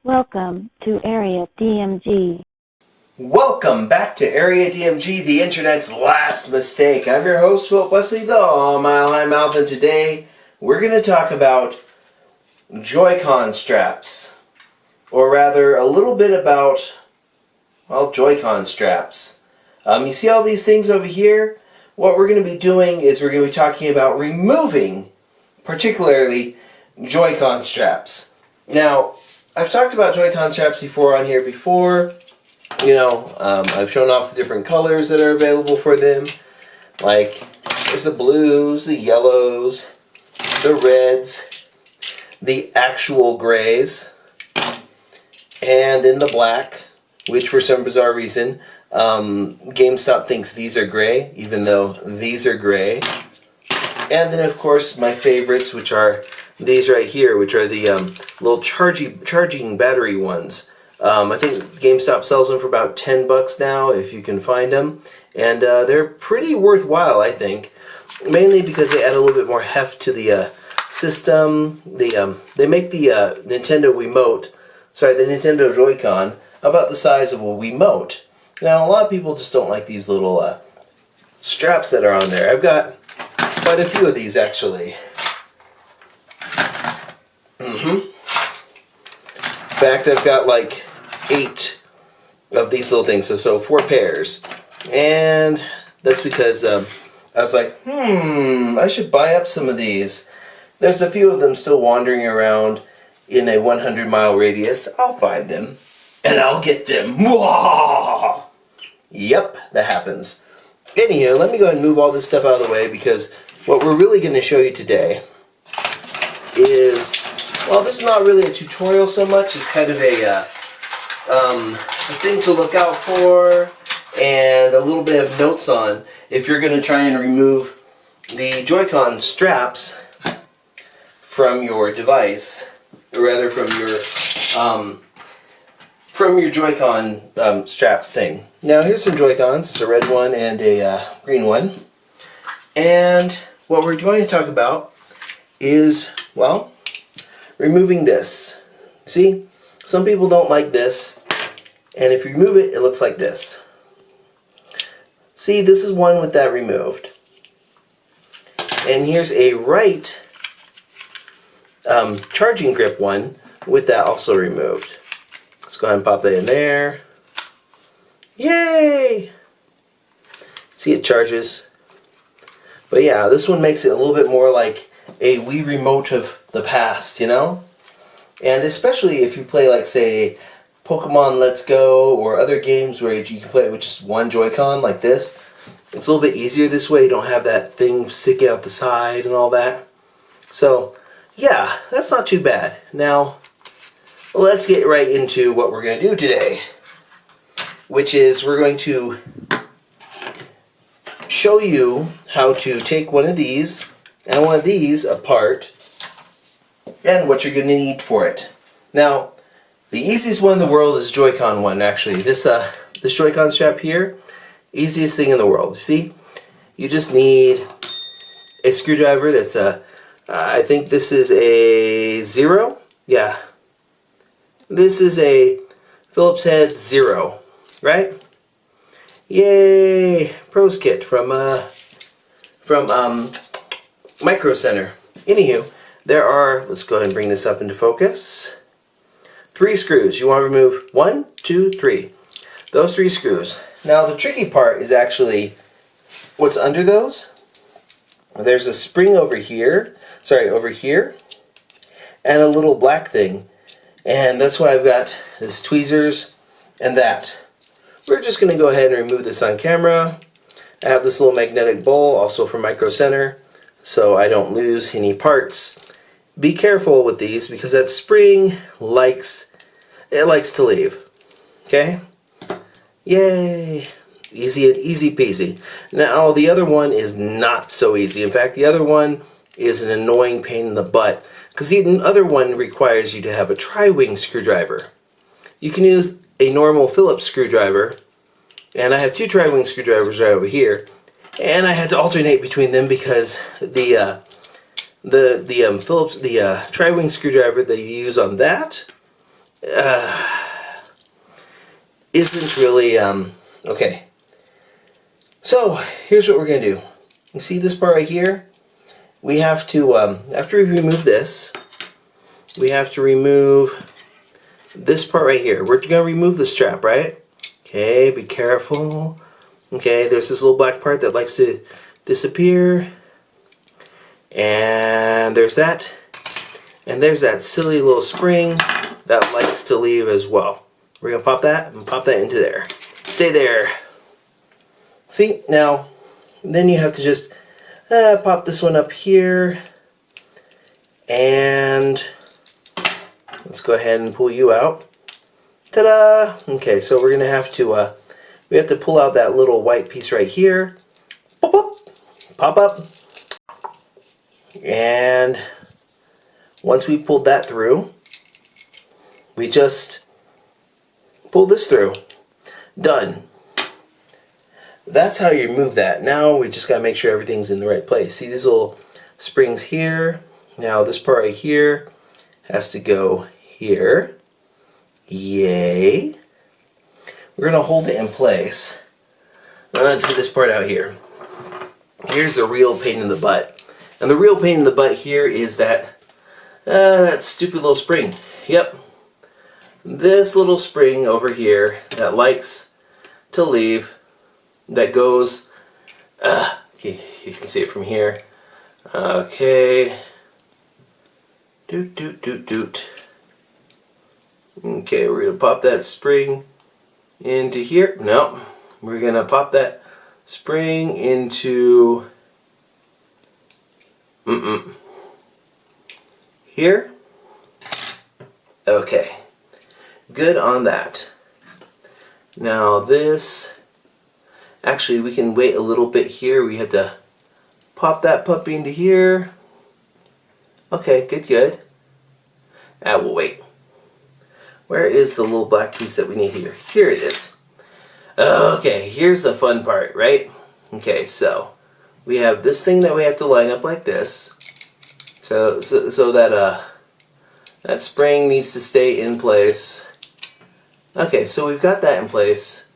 Welcome to Area DMG. Welcome back to Area DMG, the internet's last mistake. I'm your host, Philip Wesley, the Mile High Mouth, and today we're going to talk about JoyCon straps. Or rather, a little bit about, well, JoyCon straps. You see all these things over here? What we're going to be doing is we're going to be talking about removing, particularly, JoyCon straps. Now, I've talked about JoyCon straps before on here before. I've shown off the different colors that are available for them. Like, there's the blues, the yellows, the reds, the actual grays, and then the black, which for some bizarre reason, GameStop thinks these are gray, even though these are gray. And then, of course, my favorites, which are these right here, which are the little charging battery ones. I think GameStop sells them for about $10 now, if you can find them. And they're pretty worthwhile, I think. Mainly because they add a little bit more heft to the system. They make the Nintendo Nintendo Joy-Con about the size of a Wiimote. Now, a lot of people just don't like these little straps that are on there. I've got quite a few of these, actually. In fact, I've got like 8 of these little things, so 4 pairs. And that's because I was like, I should buy up some of these. There's a few of them still wandering around in a 100-mile radius. I'll find them, and I'll get them. Mwah! Yep, that happens. Anyhow, let me go ahead and move all this stuff out of the way, because what we're really going to show you today is, well, this is not really a tutorial so much. It's kind of a thing to look out for and a little bit of notes on if you're going to try and remove the Joy-Con straps from your device, or rather from your Joy-Con strap thing. Now, here's some Joy-Cons. It's a red one and a green one. And what we're going to talk about is, well, removing this. See, some people don't like this, and if you remove it, it looks like this. See, this is one with that removed. And here's a right charging grip one with that also removed. Let's go ahead and pop that in there. Yay! See, it charges. But yeah, this one makes it a little bit more like a Wii Remote of the past, you know? And especially if you play, like, say, Pokemon Let's Go or other games where you can play it with just one Joy-Con like this. It's a little bit easier this way. You don't have that thing sticking out the side and all that. So, yeah, that's not too bad. Now, let's get right into what we're going to do today, which is we're going to show you how to take one of these and one of these apart and what you're going to need for it. Now, the easiest one in the world is Joy-Con one, actually. This Joy-Con strap here, easiest thing in the world. See, you just need a screwdriver that's I think this is a 0. Yeah. This is a Phillips head 0, right? Yay! Pros kit from Micro Center. Anywho, there are, let's go ahead and bring this up into focus, 3 screws. You want to remove 1, 2, 3. Those 3 screws. Now the tricky part is actually what's under those. There's a spring over here, and a little black thing. And that's why I've got this tweezers and that. We're just going to go ahead and remove this on camera. I have this little magnetic bowl, also from Micro Center, so I don't lose any parts. Be careful with these because that spring likes to leave. Okay? Yay! Easy peasy. Now the other one is not so easy. In fact, the other one is an annoying pain in the butt because the other one requires you to have a tri-wing screwdriver. You can use a normal Phillips screwdriver, and I have 2 tri-wing screwdrivers right over here, and I had to alternate between them because the Phillips tri-wing screwdriver that you use on that isn't really, okay. So, here's what we're going to do. You see this part right here? We have to, after we remove this, we have to remove this part right here. We're going to remove the strap, right? Okay, be careful. Okay, there's this little black part that likes to disappear. And there's that. And there's that silly little spring that likes to leave as well. We're going to pop that and pop that into there. Stay there. See, now, then you have to just pop this one up here. And let's go ahead and pull you out. Ta-da! Okay, so we're going to have to, we have to pull out that little white piece right here. Pop up, pop up. And once we pulled that through, we just pull this through. Done. That's how you remove that. Now we just got to make sure everything's in the right place. See these little springs here? Now this part right here has to go here. Yay. We're going to hold it in place. Now let's get this part out here. Here's the real pain in the butt. And the real pain in the butt here is that stupid little spring. Yep. This little spring over here that likes to leave, that goes, you can see it from here. Okay. Doot, doot, doot, doot. Okay, we're going to pop that spring into here. No, we're going to pop that spring into here. Okay, good on that. Now this, actually we can wait a little bit here. We had to pop that puppy into here. Okay, good, good. We'll wait. Where is the little black piece that we need here? Here it is. Okay, here's the fun part, right? Okay, so we have this thing that we have to line up like this, so that that spring needs to stay in place. Okay, so we've got that in place.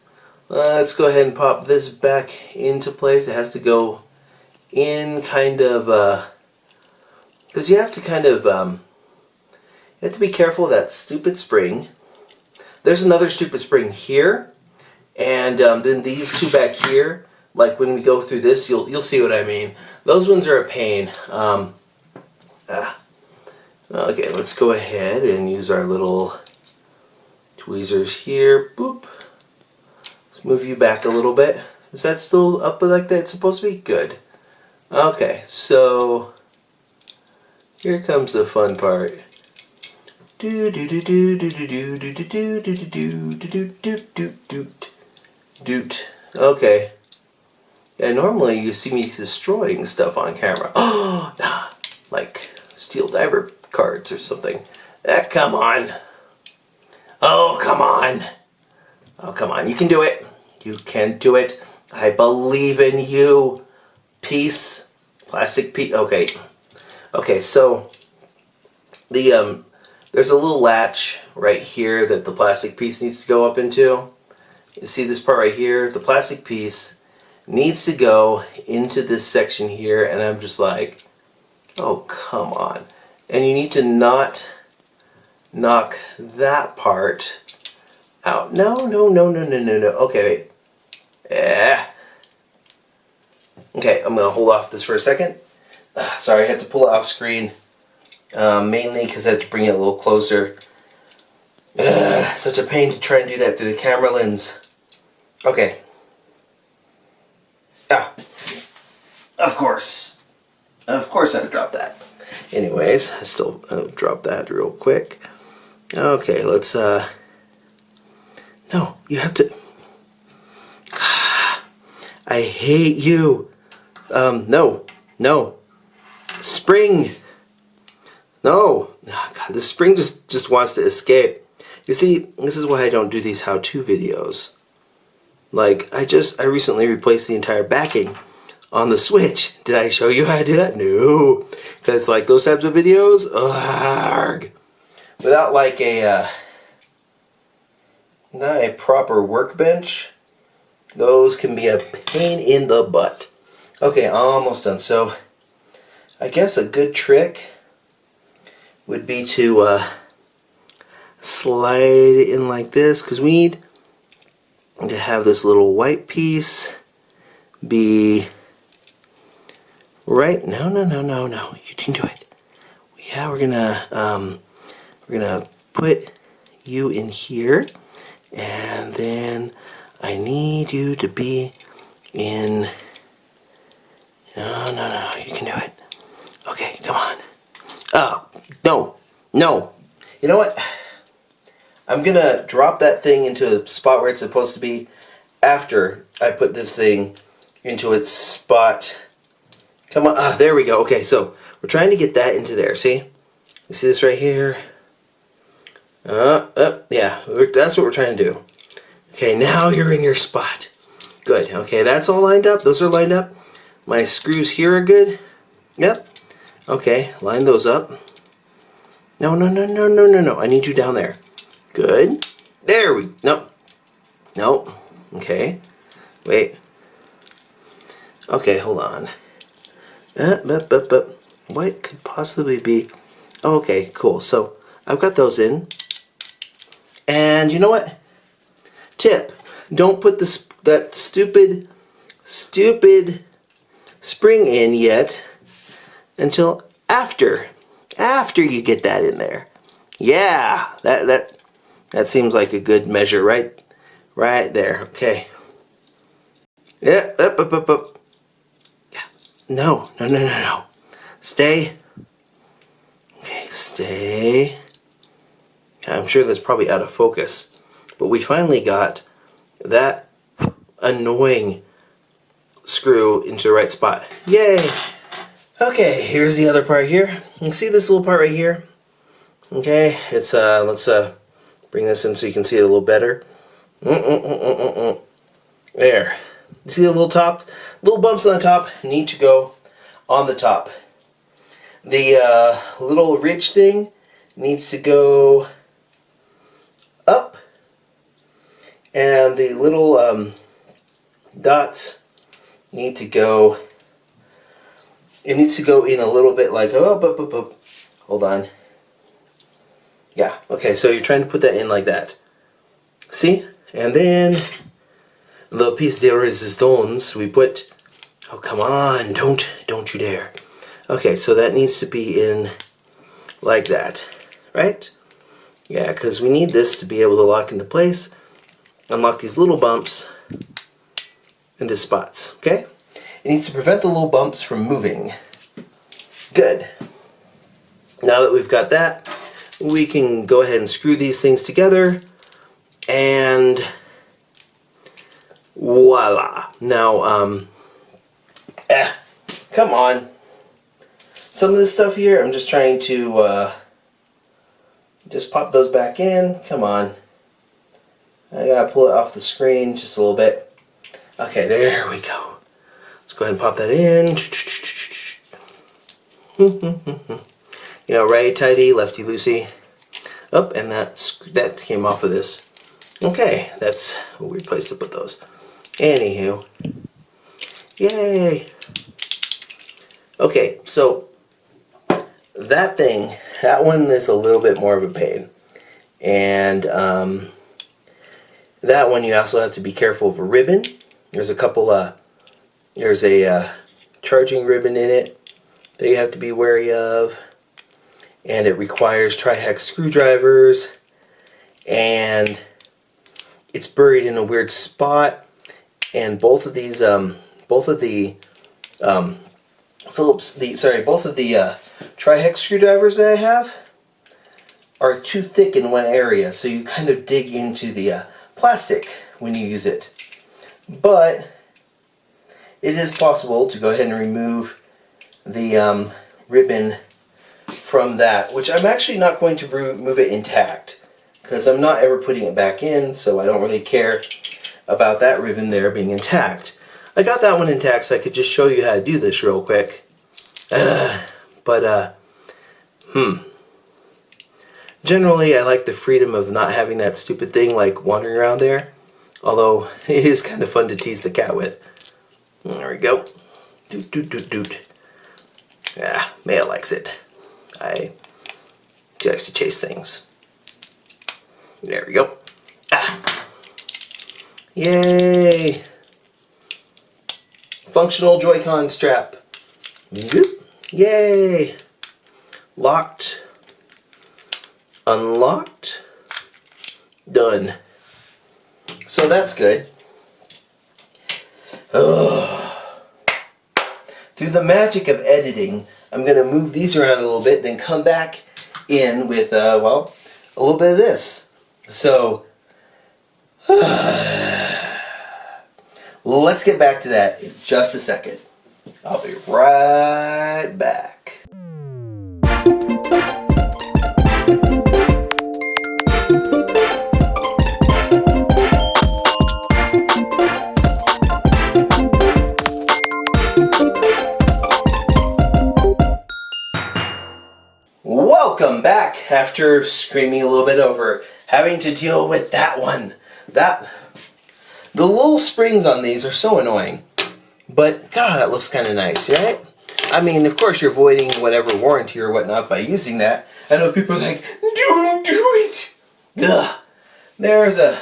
Let's go ahead and pop this back into place. It has to go in kind of, because you have to kind of, you have to be careful of that stupid spring. There's another stupid spring here, and then these two back here. Like when we go through this, you'll see what I mean. Those ones are a pain. Okay, let's go ahead and use our little tweezers here. Boop. Let's move you back a little bit. Is that still up like that it's supposed to be? Good. Okay, so here comes the fun part. Do do do do do do do do do do do do do do do do. Okay. Yeah, normally you see me destroying stuff on camera. Oh, nah, like steel diver cards or something. Come on. Oh, come on. Oh, come on. You can do it. You can do it. I believe in you. Piece. Plastic piece. Okay. Okay, so the there's a little latch right here that the plastic piece needs to go up into. You see this part right here? The plastic piece needs to go into this section here, and I'm just like, oh, come on. And you need to not knock that part out. No, no, no, no, no, no, no. Okay, wait. Okay, I'm going to hold off this for a second. Sorry, I had to pull it off screen. Mainly because I had to bring it a little closer. Such a pain to try and do that through the camera lens. Okay. Of course. Of course I dropped that. Anyways, I still dropped that real quick. Okay, let's, no, you have to, I hate you. No, no. Spring. No. Oh, God, the spring just wants to escape. You see, this is why I don't do these how-to videos. Like, I recently replaced the entire backing on the Switch. Did I show you how to do that? No. Because, like, those types of videos, without, like, a not a proper workbench, those can be a pain in the butt. Okay, almost done. So I guess a good trick would be to slide it in like this, because we need to have this little white piece be right. No, you can do it. Yeah, we're gonna put you in here, and then I need you to be in. No, you can do it. Okay, come on. Oh, no. You know what? I'm gonna drop that thing into a spot where it's supposed to be after I put this thing into its spot. Come on, there we go. Okay, so we're trying to get that into there, see? You see this right here? Yeah, that's what we're trying to do. Okay, now you're in your spot. Good, okay, that's all lined up. Those are lined up. My screws here are good. Yep. Okay, line those up. No. I need you down there. Good. There we, nope. Okay. Wait. Okay, hold on. What could possibly be? Oh, okay, cool. So I've got those in. And you know what? Tip: don't put that stupid spring in yet until after you get that in there. Yeah, that seems like a good measure, right there. Okay. Yeah, up. Yeah. No. Stay. Okay, stay. I'm sure that's probably out of focus, but we finally got that annoying screw into the right spot. Yay! Okay, here's the other part here. You can see this little part right here. Okay, it's let's bring this in so you can see it a little better. There. You see the little bumps on the top need to go on the top. The little ridge thing needs to go up, and the little dots need to go. It needs to go in a little bit, like up. Hold on. Yeah. Okay. So you're trying to put that in like that. See? And then the piece de resistance we put. Oh, come on! Don't you dare. Okay. So that needs to be in like that, right? Yeah, because we need this to be able to lock into place, unlock these little bumps into spots, okay? It needs to prevent the little bumps from moving. Good. Now that we've got that, we can go ahead and screw these things together, and voila. Now, come on. Some of this stuff here, I'm just trying to just pop those back in. Come on. I gotta pull it off the screen just a little bit. Okay, there we go. Let's go ahead and pop that in. You know, righty tighty, lefty loosey. Oh, and that came off of this. Okay, that's a weird place to put those. Anywho. Yay! Okay, so that one is a little bit more of a pain. And that one you also have to be careful of a ribbon. There's a couple, there's a charging ribbon in it that you have to be wary of. And it requires tri-hex screwdrivers. And it's buried in a weird spot. And both of these, both of the tri-hex screwdrivers that I have are too thick in one area, so you kind of dig into the plastic when you use it. But it is possible to go ahead and remove the ribbon from that, which I'm actually not going to remove it intact, because I'm not ever putting it back in, so I don't really care about that ribbon there being intact. I got that one intact so I could just show you how to do this real quick. Generally, I like the freedom of not having that stupid thing like wandering around there. Although, it is kind of fun to tease the cat with. There we go. Doot, doot, doot, doot. Yeah, Maya likes it. She likes to chase things. There we go. Ah. Yay! Functional JoyCon strap. Yay! Locked. Unlocked. Done. So that's good. Ugh. Through the magic of editing, I'm going to move these around a little bit, then come back in with, well, a little bit of this. So, let's get back to that in just a second. I'll be right back. Welcome back after screaming a little bit over having to deal with that one. The little springs on these are so annoying. But God, that looks kind of nice, right? I mean, of course you're avoiding whatever warranty or whatnot by using that. I know people are like, don't do it. Ugh. There's a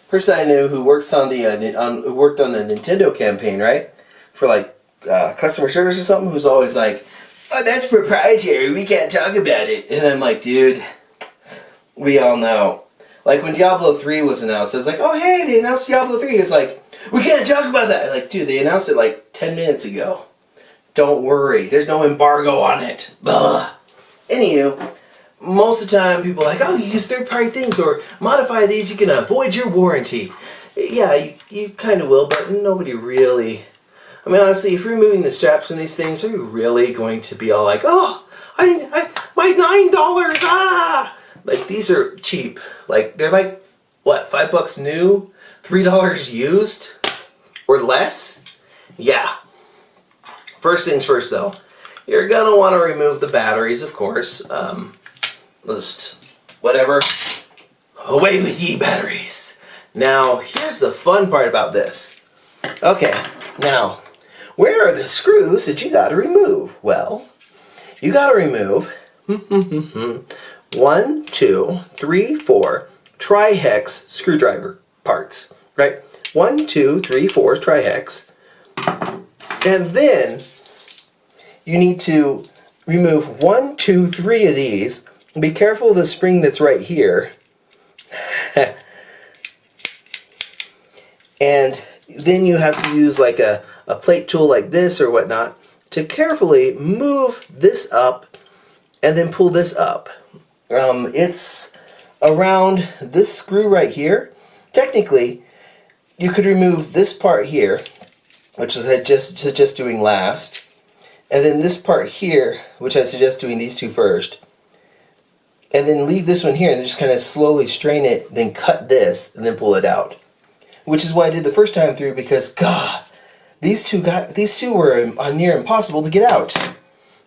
person I knew who works on the who worked on the Nintendo campaign, right? For like customer service or something, who's always like, oh, that's proprietary, we can't talk about it. And I'm like, dude, we all know. Like when Diablo 3 was announced, I was like, oh hey, they announced Diablo 3. It's like, we can't talk about that. I'm like, dude, they announced it like 10 minutes ago. Don't worry, there's no embargo on it. Ugh. Anywho, most of the time people are like, oh, you use third-party things or modify these, you can avoid your warranty. Yeah, you kind of will, but nobody really... I mean, honestly, if you're removing the straps from these things, are you really going to be all like, oh, my $9, ah! Like, these are cheap. Like, they're like, what, $5 new? $3 used? Or less? Yeah. First things first, though. You're going to want to remove the batteries, of course. Just whatever. Away with ye batteries. Now, here's the fun part about this. Okay, now, where are the screws that you got to remove? Well, you got to remove 1, 2, 3, 4 tri-hex screwdriver parts, right? 1, 2, 3, 4 is tri-hex. And then you need to remove 1, 2, 3 of these. Be careful of the spring that's right here. And then you have to use like a plate tool like this or whatnot to carefully move this up and then pull this up. It's around this screw right here. Technically, you could remove this part here, which I suggest doing last, and then this part here, which I suggest doing these two first, and then leave this one here and just kind of slowly strain it, then cut this, and then pull it out. Which is what I did the first time through because, God, these two were near impossible to get out.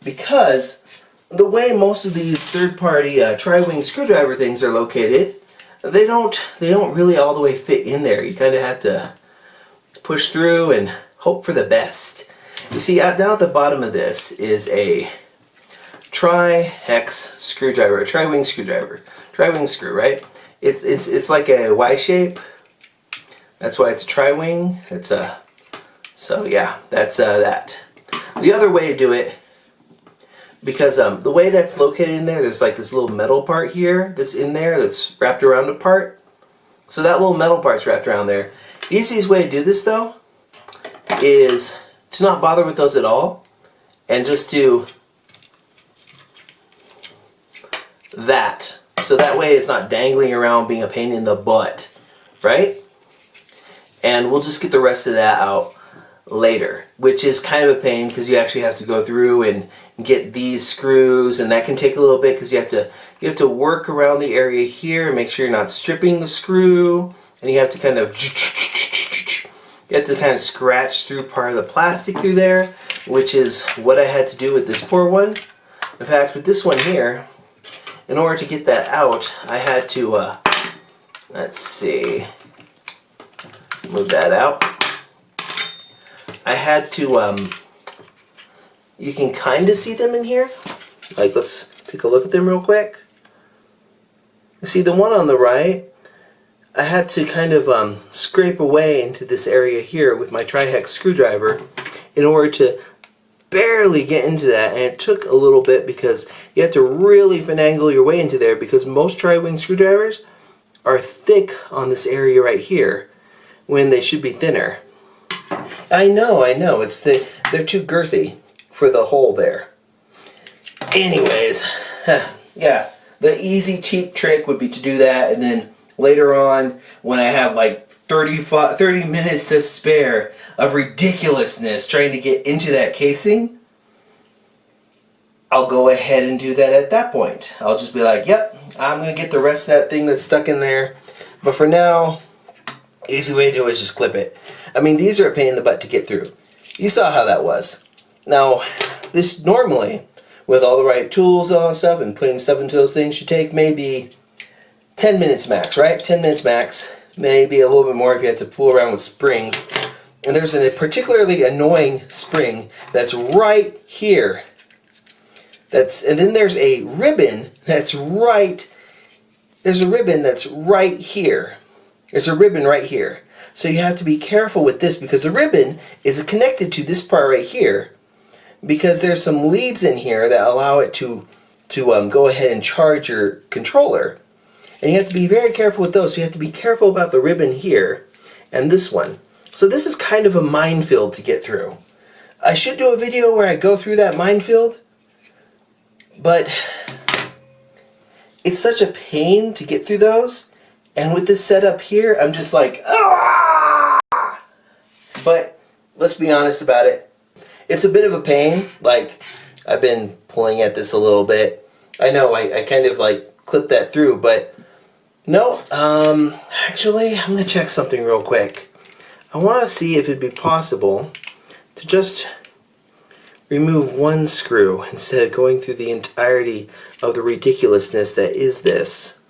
Because the way most of these third-party tri-wing screwdriver things are located, they don't really all the way fit in there. You kind of have to push through and hope for the best. You see, down at the bottom of this is a tri-hex screwdriver, a tri-wing screwdriver, tri-wing screw, right? It's like a Y shape. That's why it's a tri-wing. So yeah, that's that. The other way to do it, because the way that's located in there, there's like this little metal part here that's in there that's wrapped around a part. So that little metal part's wrapped around there. The easiest way to do this though is to not bother with those at all and just do that. So that way it's not dangling around being a pain in the butt, right? And we'll just get the rest of that out later, which is kind of a pain because you actually have to go through and get these screws, and that can take a little bit because you have to work around the area here and make sure you're not stripping the screw, and you have to kind of scratch through part of the plastic through there, which is what I had to do with this poor one. In fact, with this one here, in order to get that out, I had to, let's see, move that out. I had to, you can kind of see them in here. Like, let's take a look at them real quick. See, the one on the right, I had to kind of scrape away into this area here with my tri-hex screwdriver in order to barely get into that, and it took a little bit because you have to really finagle your way into there because most tri-wing screwdrivers are thick on this area right here when they should be thinner. I know, they're too girthy for the hole there. Anyways, yeah, the easy cheap trick would be to do that, and then later on when I have like 30 minutes to spare of ridiculousness trying to get into that casing, I'll go ahead and do that at that point. I'll just be like, yep, I'm going to get the rest of that thing that's stuck in there. But for now, easy way to do it is just clip it. I mean, these are a pain in the butt to get through. You saw how that was. Now, this normally, with all the right tools and all that stuff and putting stuff into those things, should take maybe 10 minutes max, right? 10 minutes max. Maybe a little bit more if you have to fool around with springs. And there's a particularly annoying spring that's right here. And then there's a ribbon that's right. There's a ribbon that's right here. There's a ribbon right here. So you have to be careful with this because the ribbon is connected to this part right here because there's some leads in here that allow it to go ahead and charge your controller. And you have to be very careful with those. So you have to be careful about the ribbon here and this one. So this is kind of a minefield to get through. I should do a video where I go through that minefield, but it's such a pain to get through those. And with this setup here, I'm just like, ah! But let's be honest about it. It's a bit of a pain. Like, I've been pulling at this a little bit. I know I kind of like clipped that through, but no, actually, I'm going to check something real quick. I want to see if it'd be possible to just remove one screw instead of going through the entirety of the ridiculousness that is this.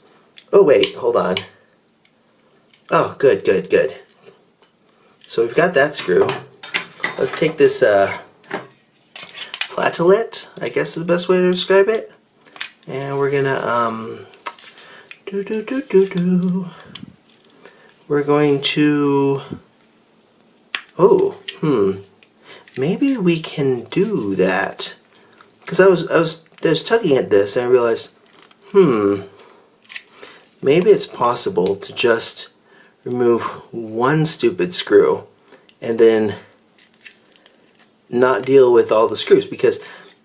Oh wait, hold on. Oh, good, good, good. So we've got that screw. Let's take this platelet, I guess is the best way to describe it. And we're gonna we're going to, maybe we can do that. Because I was tugging at this and I realized, maybe it's possible to just remove one stupid screw and then not deal with all the screws, because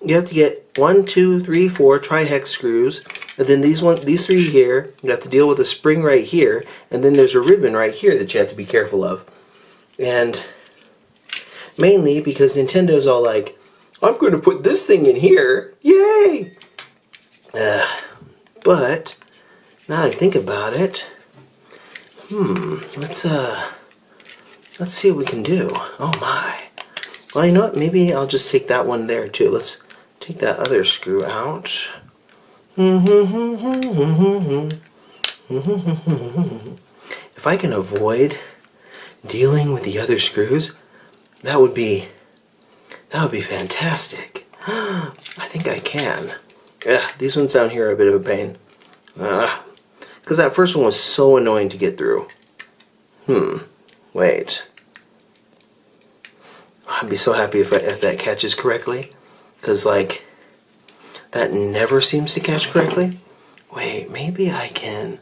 you have to get 1, 2, 3, 4 tri-hex screws, and then these three here, you have to deal with a spring right here, and then there's a ribbon right here that you have to be careful of. And mainly because Nintendo's all like, I'm going to put this thing in here, yay! But now I think about it, let's see what we can do. Oh my. Well, you know what? Maybe I'll just take that one there too. Let's take that other screw out. If I can avoid dealing with the other screws, that would be fantastic. I think I can. Yeah, these ones down here are a bit of a pain. Because that first one was so annoying to get through. Wait. I'd be so happy if that catches correctly. Because, like, that never seems to catch correctly. Wait, maybe I can.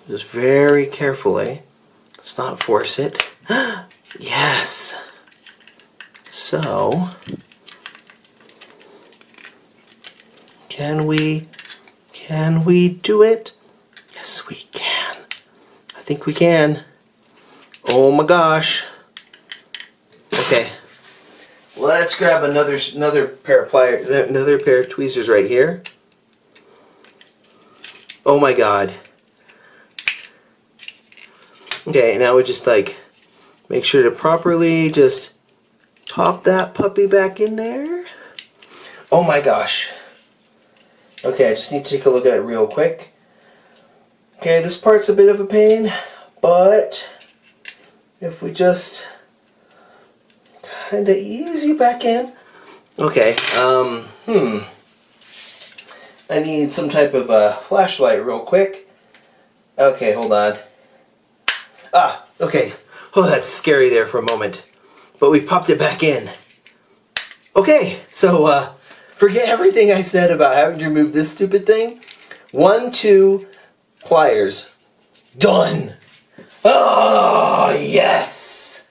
Just very carefully. Let's not force it. Yes. So, can we do it? Yes, we can. I think we can. Oh my gosh. Okay. Let's grab another pair of pliers, another pair of tweezers right here. Oh my god. Okay, now we just make sure to properly just pop that puppy back in there. Oh my gosh. Okay, I just need to take a look at it real quick. Okay, this part's a bit of a pain, but if we just kind of ease you back in. Okay, I need some type of a flashlight real quick. Okay, hold on. Ah, okay. Oh, that's scary there for a moment. But we popped it back in. Okay, so forget everything I said about having to remove this stupid thing. 1, 2 pliers. Done! Oh, yes!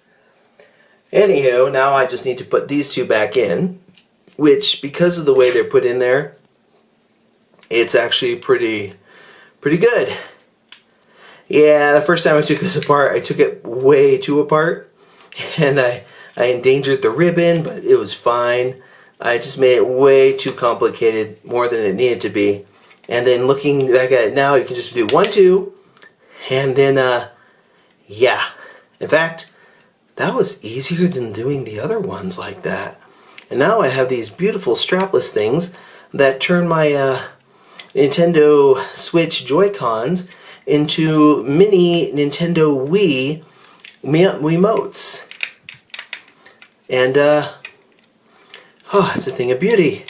Anywho, now I just need to put these two back in, which, because of the way they're put in there, it's actually pretty good. Yeah, the first time I took this apart, I took it way too apart, and I endangered the ribbon, but it was fine. I just made it way too complicated, more than it needed to be. And then looking back at it now, you can just do 1, 2, and then, yeah. In fact, that was easier than doing the other ones like that. And now I have these beautiful strapless things that turn my Nintendo Switch Joy-Cons into mini Nintendo Wii Wiimotes. And, oh, it's a thing of beauty.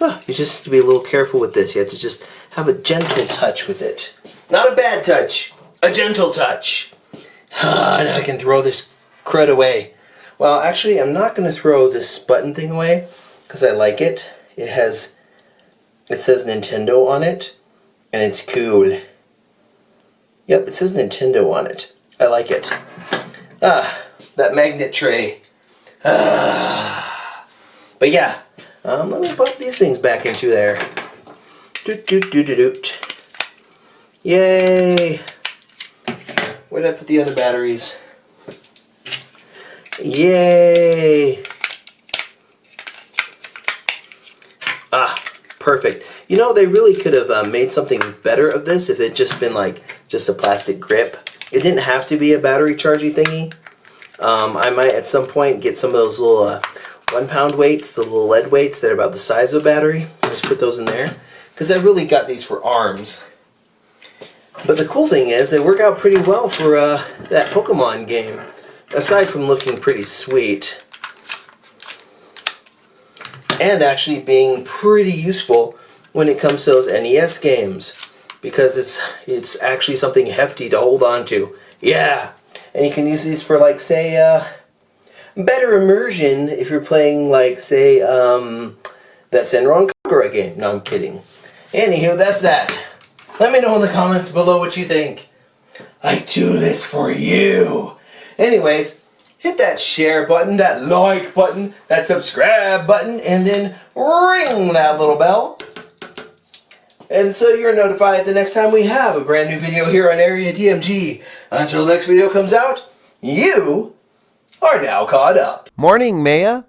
Oh, you just have to be a little careful with this. You have to just have a gentle touch with it. Not a bad touch, a gentle touch. Now I can throw this crud away. Well, actually, I'm not going to throw this button thing away because I like it. It says Nintendo on it, and it's cool. Yep, it says Nintendo on it. I like it. Ah, that magnet tray. Ah. But yeah, let me put these things back into there. Doot doot doot doot doot. Yay! Where did I put the other batteries? Yay! Ah, perfect. You know, they really could have made something better of this if it just been like just a plastic grip. It didn't have to be a battery chargey thingy. I might at some point get some of those little 1 pound weights, the little lead weights that are about the size of a battery. Just put those in there. Because I really got these for arms. But the cool thing is they work out pretty well for that Pokemon game. Aside from looking pretty sweet. And actually being pretty useful when it comes to those NES games. Because it's actually something hefty to hold on to. Yeah! And you can use these for, like, say, better immersion if you're playing, like, say, that Senran Kagura game. No, I'm kidding. Anywho, that's that. Let me know in the comments below what you think. I do this for you. Anyways, hit that share button, that like button, that subscribe button, and then ring that little bell. And so you're notified the next time we have a brand new video here on Area DMG. Until the next video comes out, you are now caught up. Morning, Maya.